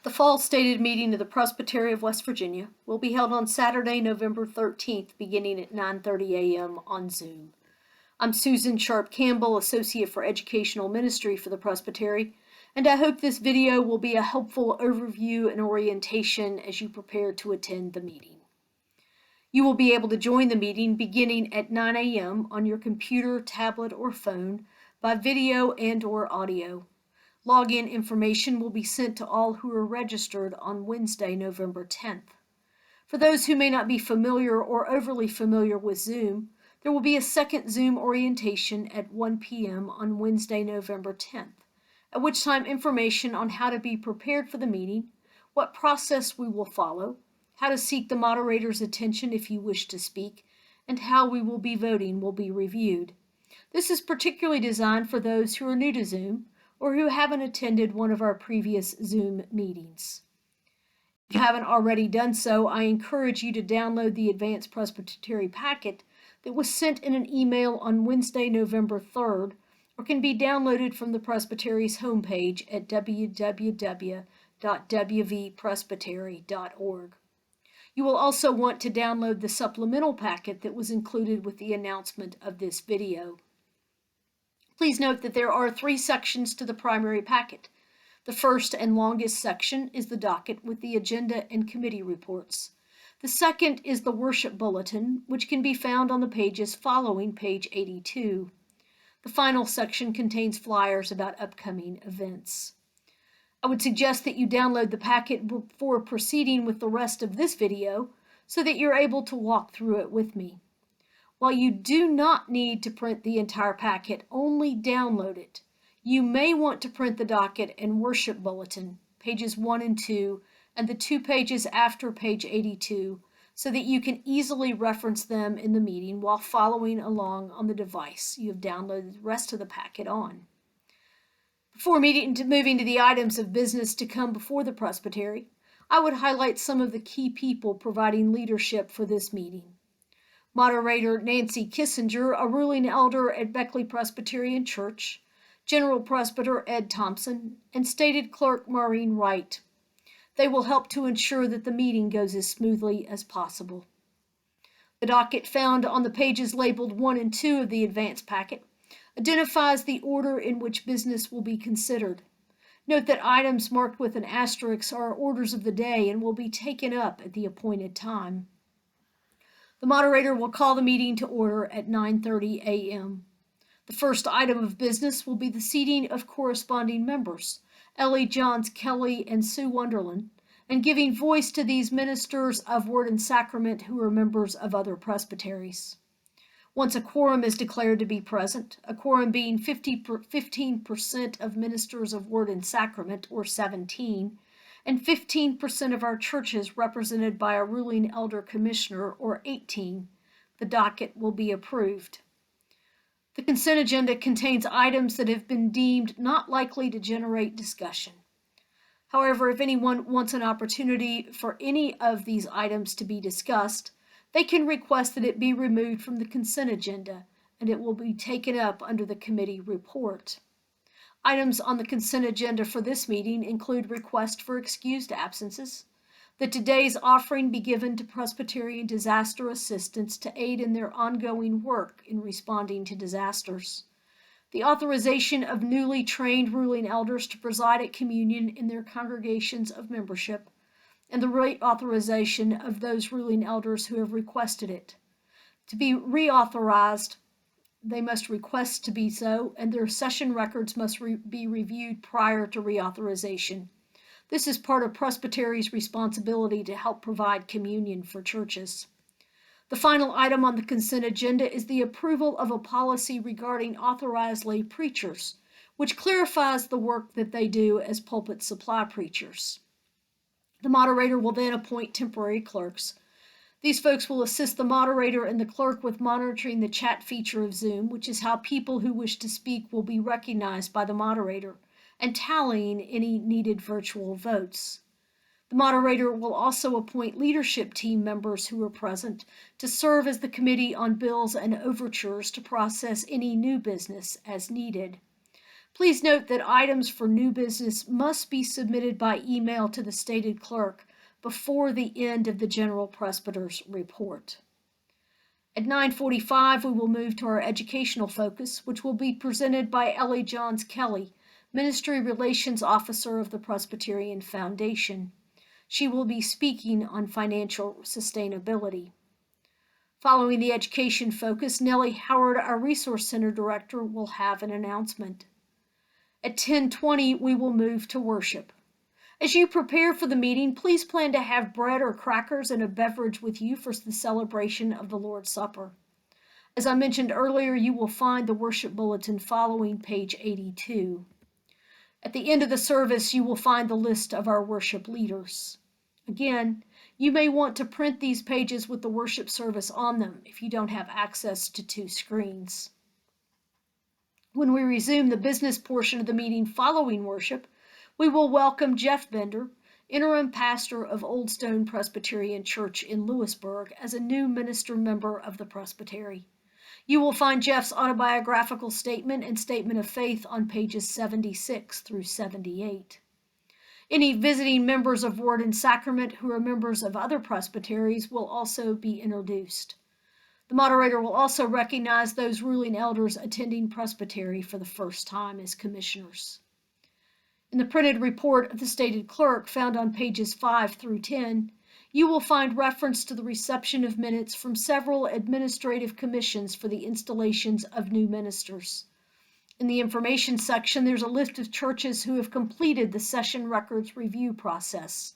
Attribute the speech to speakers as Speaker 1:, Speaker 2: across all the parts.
Speaker 1: The fall stated meeting of the Presbytery of West Virginia will be held on Saturday, November 13th, beginning at 9:30 a.m. on Zoom. I'm Susan Sharp Campbell, Associate for Educational Ministry for the Presbytery, and I hope this video will be a helpful overview and orientation as you prepare to attend the meeting. You will be able to join the meeting beginning at 9 a.m. on your computer, tablet, or phone by video and/or audio. Login information will be sent to all who are registered on Wednesday, November 10th. For those who may not be familiar or overly familiar with Zoom, there will be a second Zoom orientation at 1 p.m. on Wednesday, November 10th, at which time information on how to be prepared for the meeting, what process we will follow, how to seek the moderator's attention if you wish to speak, and how we will be voting will be reviewed. This is particularly designed for those who are new to Zoom or who haven't attended one of our previous Zoom meetings. If you haven't already done so, I encourage you to download the Advanced Presbytery packet that was sent in an email on Wednesday, November 3rd, or can be downloaded from the Presbytery's homepage at www.wvpresbytery.org. You will also want to download the supplemental packet that was included with the announcement of this video. Please note that there are 3 sections to the primary packet. The first and longest section is the docket with the agenda and committee reports. The second is the worship bulletin, which can be found on the pages following page 82. The final section contains flyers about upcoming events. I would suggest that you download the packet before proceeding with the rest of this video so that you're able to walk through it with me. While you do not need to print the entire packet, only download it. You may want to print the docket and worship bulletin, pages 1 and 2, and the 2 pages after page 82, so that you can easily reference them in the meeting while following along on the device you have downloaded the rest of the packet on. Before moving to the items of business to come before the Presbytery, I would highlight some of the key people providing leadership for this meeting. Moderator Nancy Kissinger, a ruling elder at Beckley Presbyterian Church, General Presbyter Ed Thompson, and stated clerk Maureen Wright. They will help to ensure that the meeting goes as smoothly as possible. The docket found on the pages labeled 1 and 2 of the advance packet identifies the order in which business will be considered. Note that items marked with an asterisk are orders of the day and will be taken up at the appointed time. The moderator will call the meeting to order at 9:30 a.m. The first item of business will be the seating of corresponding members, Ellie Johns Kelly and Sue Wonderland, and giving voice to these ministers of Word and Sacrament who are members of other presbyteries. Once a quorum is declared to be present, a quorum being 15% of ministers of Word and Sacrament, or 17, and 15% of our churches represented by a ruling elder commissioner, or 18, the docket will be approved. The consent agenda contains items that have been deemed not likely to generate discussion. However, if anyone wants an opportunity for any of these items to be discussed, they can request that it be removed from the consent agenda, and it will be taken up under the committee report. Items on the consent agenda for this meeting include requests for excused absences, that today's offering be given to Presbyterian disaster assistance to aid in their ongoing work in responding to disasters, the authorization of newly trained ruling elders to preside at communion in their congregations of membership, and the reauthorization of those ruling elders who have requested it. To be reauthorized, they must request to be so, and their session records must be reviewed prior to reauthorization. This is part of Presbytery's responsibility to help provide communion for churches. The final item on the consent agenda is the approval of a policy regarding authorized lay preachers, which clarifies the work that they do as pulpit supply preachers. The moderator will then appoint temporary clerks. These folks will assist the moderator and the clerk with monitoring the chat feature of Zoom, which is how people who wish to speak will be recognized by the moderator, and tallying any needed virtual votes. The moderator will also appoint leadership team members who are present to serve as the committee on bills and overtures to process any new business as needed. Please note that items for new business must be submitted by email to the stated clerk before the end of the General Presbyter's report. At 9:45, we will move to our educational focus, which will be presented by Ellie Johns Kelly, Ministry Relations Officer of the Presbyterian Foundation. She will be speaking on financial sustainability. Following the education focus, Nellie Howard, our Resource Center Director, will have an announcement. At 10:20, we will move to worship. As you prepare for the meeting, please plan to have bread or crackers and a beverage with you for the celebration of the Lord's Supper. As I mentioned earlier, you will find the worship bulletin following page 82. At the end of the service, you will find the list of our worship leaders. Again, you may want to print these pages with the worship service on them if you don't have access to two screens. When we resume the business portion of the meeting following worship, we will welcome Jeff Bender, interim pastor of Old Stone Presbyterian Church in Lewisburg, as a new minister member of the Presbytery. You will find Jeff's autobiographical statement and statement of faith on pages 76 through 78. Any visiting members of Word and Sacrament who are members of other presbyteries will also be introduced. The moderator will also recognize those ruling elders attending Presbytery for the first time as commissioners. In the printed report of the stated clerk found on pages 5 through 10, you will find reference to the reception of minutes from several administrative commissions for the installations of new ministers. In the information section, there's a list of churches who have completed the session records review process.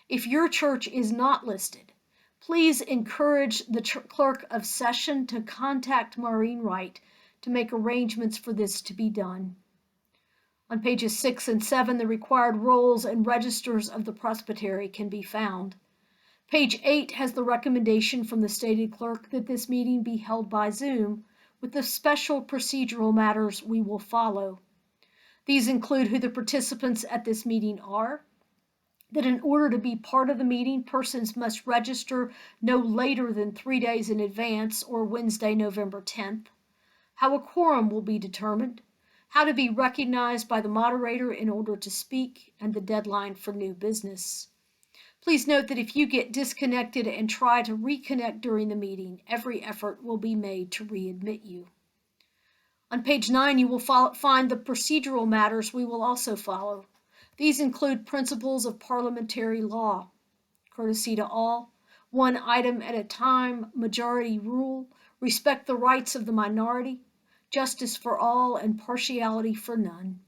Speaker 1: If your church is not listed, please encourage the clerk of session to contact Maureen Wright to make arrangements for this to be done. On pages 6 and 7, the required rolls and registers of the presbytery can be found. Page 8 has the recommendation from the stated clerk that this meeting be held by Zoom, with the special procedural matters we will follow. These include who the participants at this meeting are, that in order to be part of the meeting, persons must register no later than 3 days in advance or Wednesday, November 10th, how a quorum will be determined, how to be recognized by the moderator in order to speak, and the deadline for new business. Please note that if you get disconnected and try to reconnect during the meeting, every effort will be made to readmit you. On page 9, you will find the procedural matters we will also follow. These include principles of parliamentary law, courtesy to all, one item at a time, majority rule, respect the rights of the minority, justice for all, and partiality for none.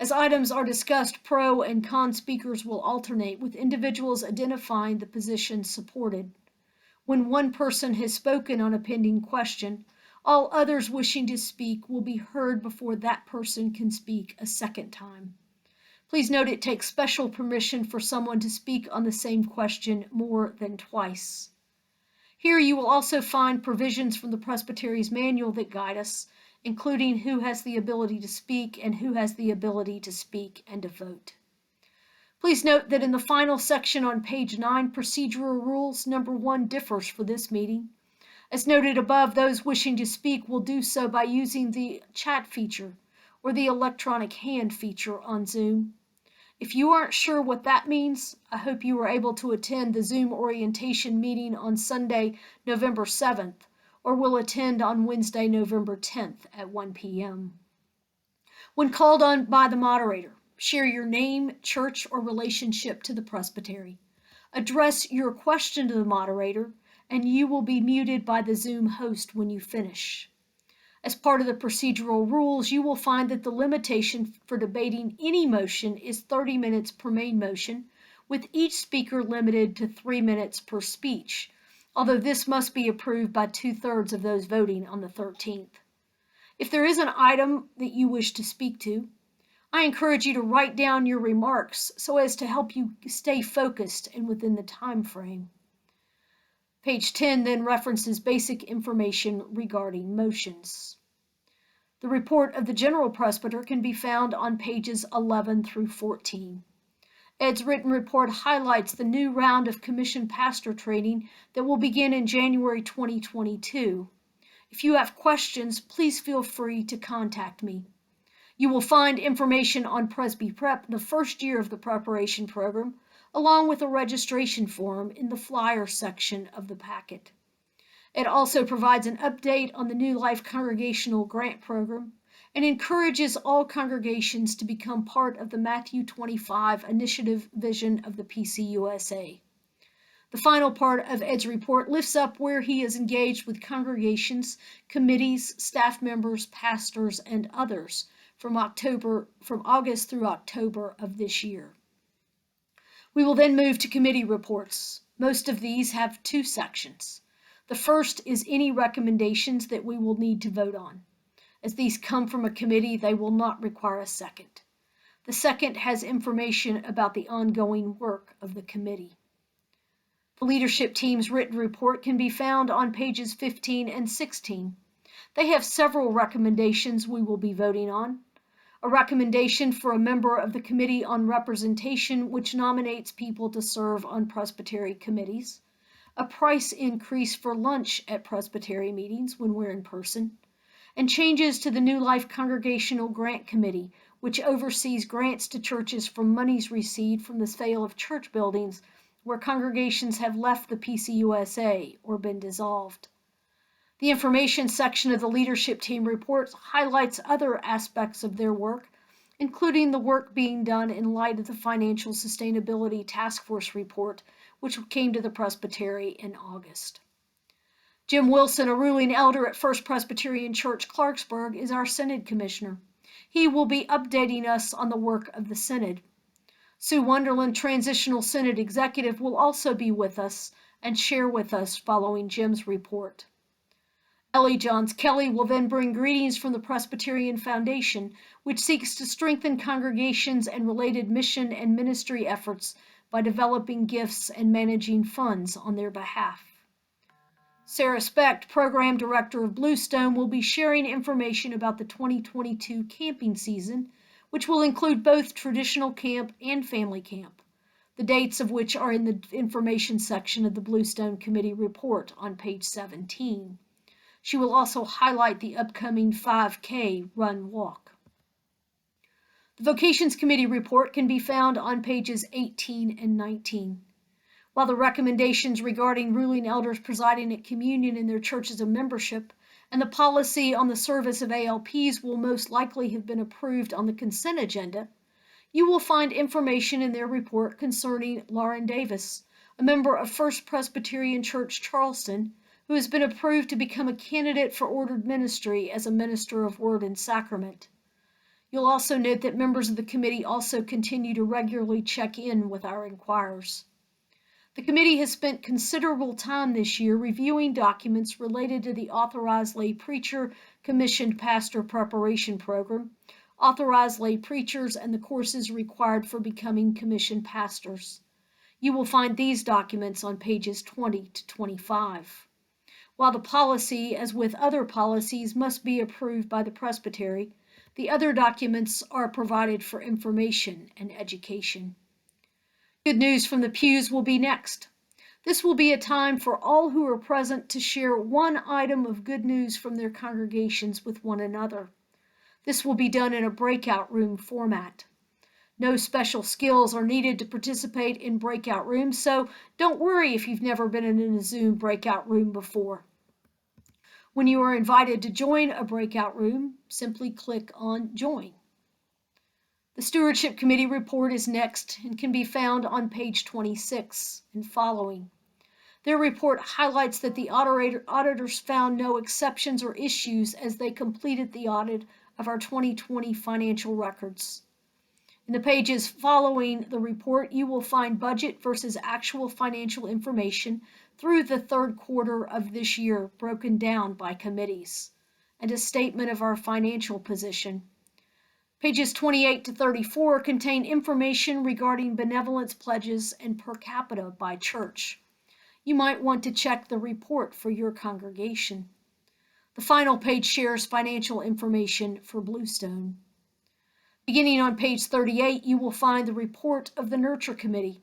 Speaker 1: As items are discussed, pro and con speakers will alternate, with individuals identifying the position supported. When one person has spoken on a pending question, all others wishing to speak will be heard before that person can speak a second time. Please note it takes special permission for someone to speak on the same question more than twice. Here you will also find provisions from the Presbytery's manual that guide us, including who has the ability to speak and who has the ability to speak and to vote. Please note that in the final section on page 9, procedural rules, number 1 differs for this meeting. As noted above, those wishing to speak will do so by using the chat feature or the electronic hand feature on Zoom. If you aren't sure what that means, I hope you were able to attend the Zoom orientation meeting on Sunday, November 7th, or will attend on Wednesday, November 10th at 1 p.m. When called on by the moderator, share your name, church, or relationship to the presbytery. Address your question to the moderator, and you will be muted by the Zoom host when you finish. As part of the procedural rules, you will find that the limitation for debating any motion is 30 minutes per main motion, with each speaker limited to 3 minutes per speech, although this must be approved by 2/3 of those voting on the 13th. If there is an item that you wish to speak to, I encourage you to write down your remarks so as to help you stay focused and within the time frame. Page 10 then references basic information regarding motions. The report of the General Presbyter can be found on pages 11 through 14. Ed's written report highlights the new round of commissioned pastor training that will begin in January 2022. If you have questions, please feel free to contact me. You will find information on Presby Prep, the first year of the preparation program, along with a registration form in the flyer section of the packet. It also provides an update on the New Life Congregational Grant Program and encourages all congregations to become part of the Matthew 25 initiative vision of the PCUSA. The final part of Ed's report lifts up where he is engaged with congregations, committees, staff members, pastors, and others from August through October of this year. We will then move to committee reports. Most of these have two sections. The first is any recommendations that we will need to vote on. As these come from a committee, they will not require a second. The second has information about the ongoing work of the committee. The leadership team's written report can be found on pages 15 and 16. They have several recommendations we will be voting on. A recommendation for a member of the Committee on Representation, which nominates people to serve on Presbytery committees. A price increase for lunch at Presbytery meetings when we're in person. And changes to the New Life Congregational Grant Committee, which oversees grants to churches from monies received from the sale of church buildings where congregations have left the PCUSA or been dissolved. The information section of the leadership team reports highlights other aspects of their work, including the work being done in light of the Financial Sustainability Task Force report, which came to the Presbytery in August. Jim Wilson, a ruling elder at First Presbyterian Church, Clarksburg, is our Synod Commissioner. He will be updating us on the work of the Synod. Sue Wonderland, Transitional Synod Executive, will also be with us and share with us following Jim's report. Ellie Johns Kelly will then bring greetings from the Presbyterian Foundation, which seeks to strengthen congregations and related mission and ministry efforts by developing gifts and managing funds on their behalf. Sarah Specht, Program Director of Bluestone, will be sharing information about the 2022 camping season, which will include both traditional camp and family camp, the dates of which are in the information section of the Bluestone Committee report on page 17. She will also highlight the upcoming 5K run-walk. The Vocations Committee report can be found on pages 18 and 19. While the recommendations regarding ruling elders presiding at communion in their churches of membership and the policy on the service of ALPs will most likely have been approved on the consent agenda, you will find information in their report concerning Lauren Davis, a member of First Presbyterian Church Charleston, who has been approved to become a candidate for ordered ministry as a minister of Word and Sacrament. You'll also note that members of the committee also continue to regularly check in with our inquirers. The committee has spent considerable time this year reviewing documents related to the Authorized Lay Preacher Commissioned Pastor Preparation Program, authorized lay preachers, and the courses required for becoming commissioned pastors. You will find these documents on pages 20 to 25. While the policy, as with other policies, must be approved by the Presbytery, the other documents are provided for information and education. Good news from the pews will be next. This will be a time for all who are present to share one item of good news from their congregations with one another. This will be done in a breakout room format. No special skills are needed to participate in breakout rooms, so don't worry if you've never been in a Zoom breakout room before. When you are invited to join a breakout room, simply click on Join. The Stewardship Committee report is next and can be found on page 26 and following. Their report highlights that the auditors found no exceptions or issues as they completed the audit of our 2020 financial records. In the pages following the report, you will find budget versus actual financial information through the third quarter of this year, broken down by committees, and a statement of our financial position. Pages 28 to 34 contain information regarding benevolence pledges and per capita by church. You might want to check the report for your congregation. The final page shares financial information for Bluestone. Beginning on page 38, you will find the report of the Nurture Committee.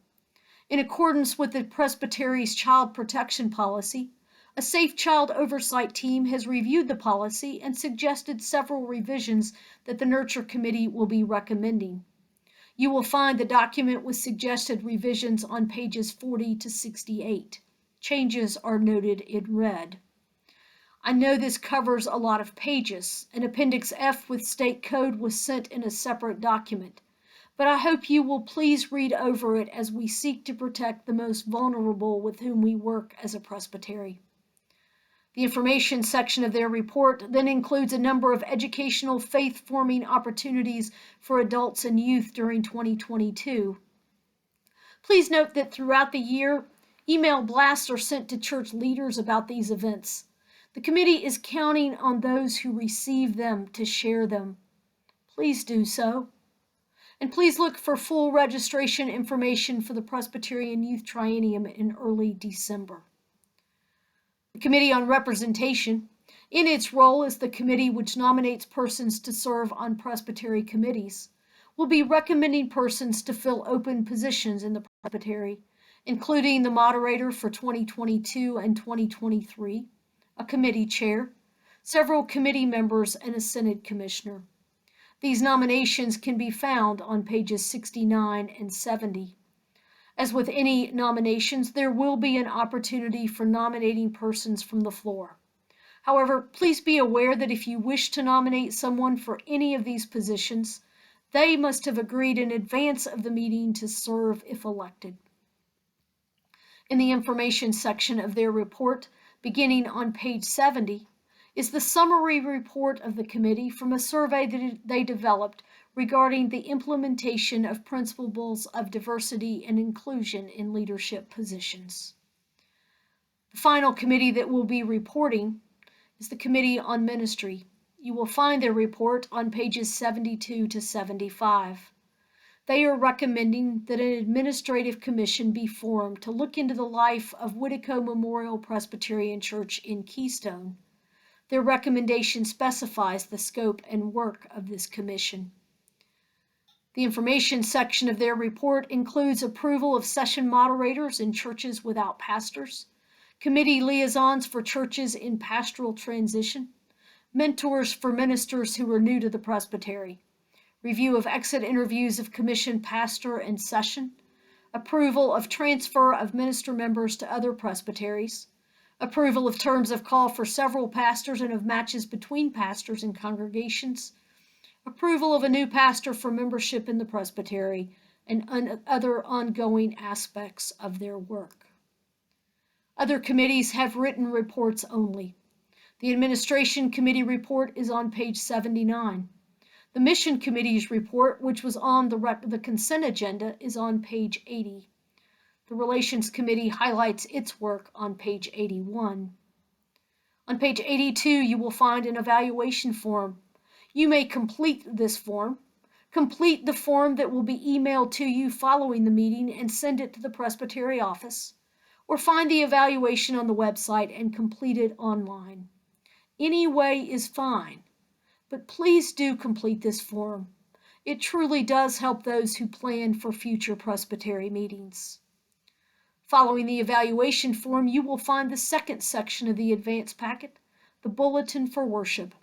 Speaker 1: In accordance with the Presbytery's Child Protection Policy, A Safe Child Oversight team has reviewed the policy and suggested several revisions that the Nurture Committee will be recommending. You will find the document with suggested revisions on pages 40 to 68. Changes are noted in red. I know this covers a lot of pages. An Appendix F with state code was sent in a separate document, but I hope you will please read over it as we seek to protect the most vulnerable with whom we work as a presbytery. The information section of their report then includes a number of educational faith-forming opportunities for adults and youth during 2022. Please note that throughout the year, email blasts are sent to church leaders about these events. The committee is counting on those who receive them to share them. Please do so. And please look for full registration information for the Presbyterian Youth Triennium in early December. The Committee on Representation, in its role as the committee which nominates persons to serve on presbytery committees, will be recommending persons to fill open positions in the presbytery, including the moderator for 2022 and 2023, a committee chair, several committee members, and a synod commissioner. These nominations can be found on pages 69 and 70. As with any nominations, there will be an opportunity for nominating persons from the floor. However, please be aware that if you wish to nominate someone for any of these positions, they must have agreed in advance of the meeting to serve if elected. In the information section of their report, beginning on page 70, is the summary report of the committee from a survey that they developed regarding the implementation of principles of diversity and inclusion in leadership positions. The final committee that will be reporting is the Committee on Ministry. You will find their report on pages 72 to 75. They are recommending that an administrative commission be formed to look into the life of Whittico Memorial Presbyterian Church in Keystone. Their recommendation specifies the scope and work of this commission. The information section of their report includes approval of session moderators in churches without pastors, committee liaisons for churches in pastoral transition, mentors for ministers who are new to the presbytery, review of exit interviews of commissioned pastor and session, approval of transfer of minister members to other presbyteries, approval of terms of call for several pastors and of matches between pastors and congregations, approval of a new pastor for membership in the presbytery, and other ongoing aspects of their work. Other committees have written reports only. The Administration Committee report is on page 79. The Mission Committee's report, which was on the consent agenda, is on page 80. The Relations Committee highlights its work on page 81. On page 82, you will find an evaluation form. You may complete this form. Complete the form that will be emailed to you following the meeting and send it to the Presbytery office, or find the evaluation on the website and complete it online. Any way is fine, but please do complete this form. It truly does help those who plan for future presbytery meetings. Following the evaluation form, you will find the second section of the advance packet, the Bulletin for Worship.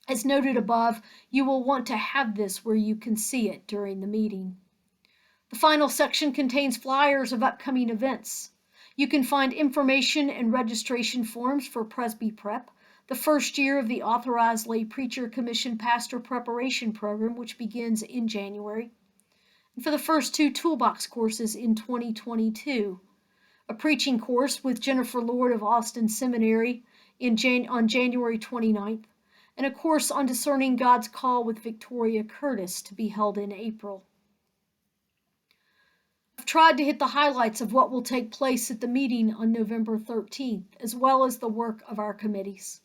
Speaker 1: As noted above, you will want to have this where you can see it during the meeting. The final section contains flyers of upcoming events. You can find information and registration forms for Presby Prep, the first year of the Authorized Lay Preacher Commission Pastor Preparation Program, which begins in January, and for the first two Toolbox courses in 2022, a preaching course with Jennifer Lord of Austin Seminary on January 29th, and a course on discerning God's call with Victoria Curtis to be held in April. I've tried to hit the highlights of what will take place at the meeting on November 13th, as well as the work of our committees.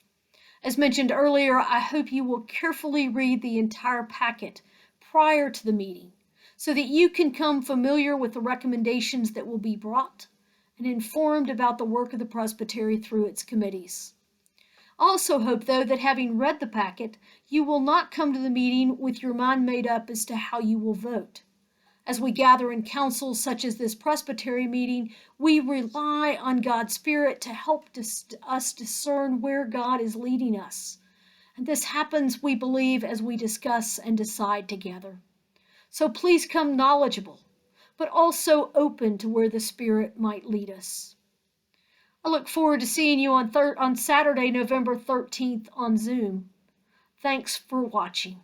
Speaker 1: As mentioned earlier, I hope you will carefully read the entire packet prior to the meeting so that you can come familiar with the recommendations that will be brought and informed about the work of the presbytery through its committees. I also hope, though, that having read the packet, you will not come to the meeting with your mind made up as to how you will vote. As we gather in councils such as this Presbytery meeting, we rely on God's Spirit to help us discern where God is leading us. And this happens, we believe, as we discuss and decide together. So please come knowledgeable, but also open to where the Spirit might lead us. I look forward to seeing you on Saturday, November 13th on Zoom. Thanks for watching.